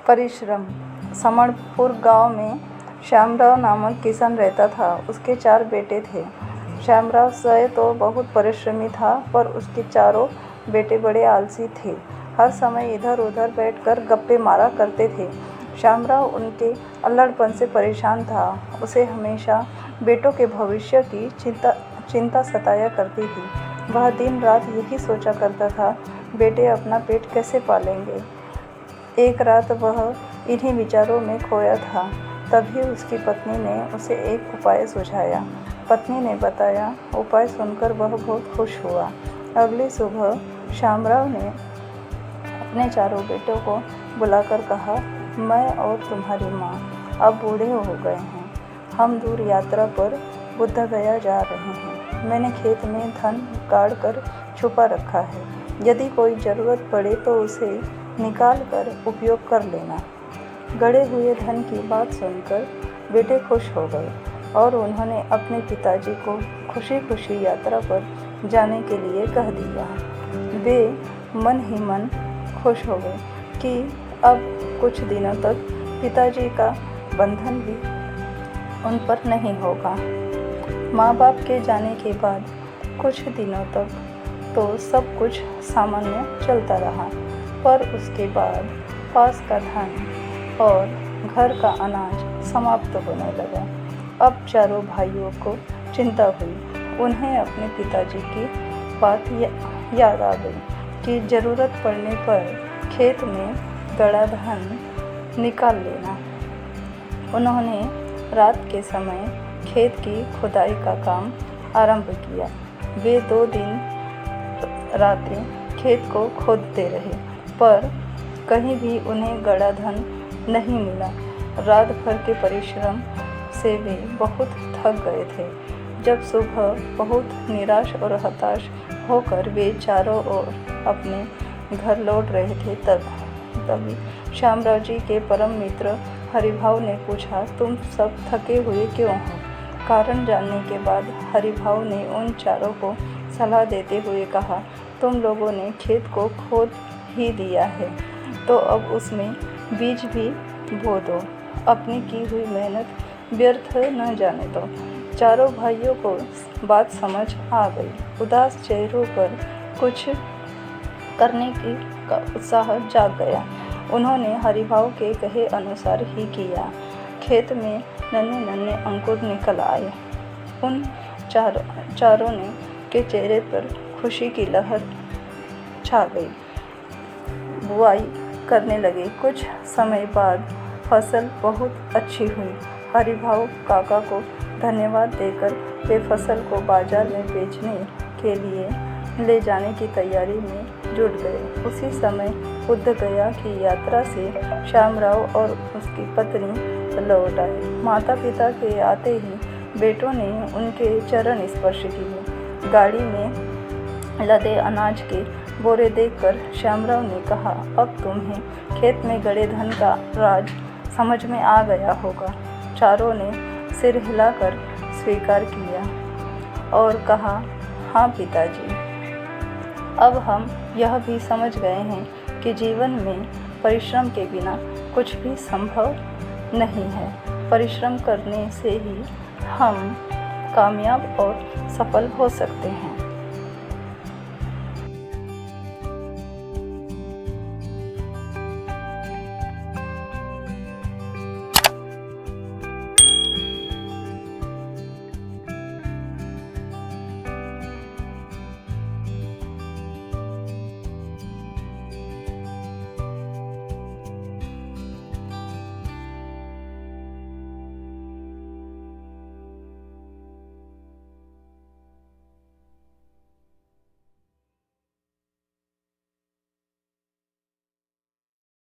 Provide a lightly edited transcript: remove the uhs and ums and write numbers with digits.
परिश्रम। समणपुर गांव में श्यामराव नामक किसान रहता था। उसके 4 बेटे थे। श्यामराव स्वयं तो बहुत परिश्रमी था, पर उसके चारों बेटे बड़े आलसी थे। हर समय इधर उधर बैठकर गप्पे मारा करते थे। श्यामराव उनके अल्हड़पन से परेशान था। उसे हमेशा बेटों के भविष्य की चिंता सताया करती थी। वह दिन रात यही सोचा करता था, बेटे अपना पेट कैसे पालेंगे। एक रात वह इन्हीं विचारों में खोया था। तभी उसकी पत्नी ने उसे एक उपाय सुझाया। पत्नी ने बताया उपाय सुनकर वह बहुत खुश हुआ। अगली सुबह श्यामराव ने अपने चारों बेटों को बुलाकर कहा, मैं और तुम्हारी माँ अब बूढ़े हो गए हैं। हम दूर यात्रा पर बुद्ध गया जा रहे हैं। मैंने खेत में धन गाड़ कर छुपा रखा है। यदि कोई ज़रूरत पड़े तो उसे निकाल कर उपयोग कर लेना। गड़े हुए धन की बात सुनकर बेटे खुश हो गए और उन्होंने अपने पिताजी को खुशी खुशी यात्रा पर जाने के लिए कह दिया। वे मन ही मन खुश हो गए कि अब कुछ दिनों तक पिताजी का बंधन भी उन पर नहीं होगा। माँ बाप के जाने के बाद कुछ दिनों तक तो सब कुछ सामान्य चलता रहा, पर उसके बाद पास का धन और घर का अनाज समाप्त होने लगा। अब चारों भाइयों को चिंता हुई। उन्हें अपने पिताजी की बात याद आ गई कि ज़रूरत पड़ने पर खेत में गड़ा धन निकाल लेना। उन्होंने रात के समय खेत की खुदाई का काम आरंभ किया। वे 2 दिन रातें खेत को खोदते रहे, पर कहीं भी उन्हें गड़ा धन नहीं मिला। रात भर के परिश्रम से वे बहुत थक गए थे। जब सुबह बहुत निराश और हताश होकर वे चारों ओर अपने घर लौट रहे थे, तभी श्यामराव जी के परम मित्र हरिभाव ने पूछा, तुम सब थके हुए क्यों हो? कारण जानने के बाद हरिभाव ने उन चारों को सलाह देते हुए कहा, तुम लोगों ने खेत को खोद ही दिया है, तो अब उसमें बीज भी बो दो। अपनी की हुई मेहनत व्यर्थ न जाने दो। चारों भाइयों को बात समझ आ गई। उदास चेहरों पर कुछ करने का उत्साह जाग गया। उन्होंने हरिभाव के कहे अनुसार ही किया। खेत में नन्हे नन्हे अंकुर निकल आए। उन चारों ने के चेहरे पर खुशी की लहर छा गई। बुआई करने लगे। कुछ समय बाद फसल बहुत अच्छी हुई। हरिभाव काका को धन्यवाद देकर वे फसल को बाजार में बेचने के लिए ले जाने की तैयारी में जुट गए। उसी समय बुद्ध गया की यात्रा से श्यामराव और उसकी पत्नी लौट आए। माता पिता के आते ही बेटों ने उनके चरण स्पर्श किए। गाड़ी में लदे अनाज के बोरे देखकर श्यामराव ने कहा, अब तुम्हें खेत में गड़े धन का राज समझ में आ गया होगा। चारों ने सिर हिलाकर स्वीकार किया और कहा, हाँ पिताजी, अब हम यह भी समझ गए हैं कि जीवन में परिश्रम के बिना कुछ भी संभव नहीं है। परिश्रम करने से ही हम कामयाब और सफल हो सकते हैं।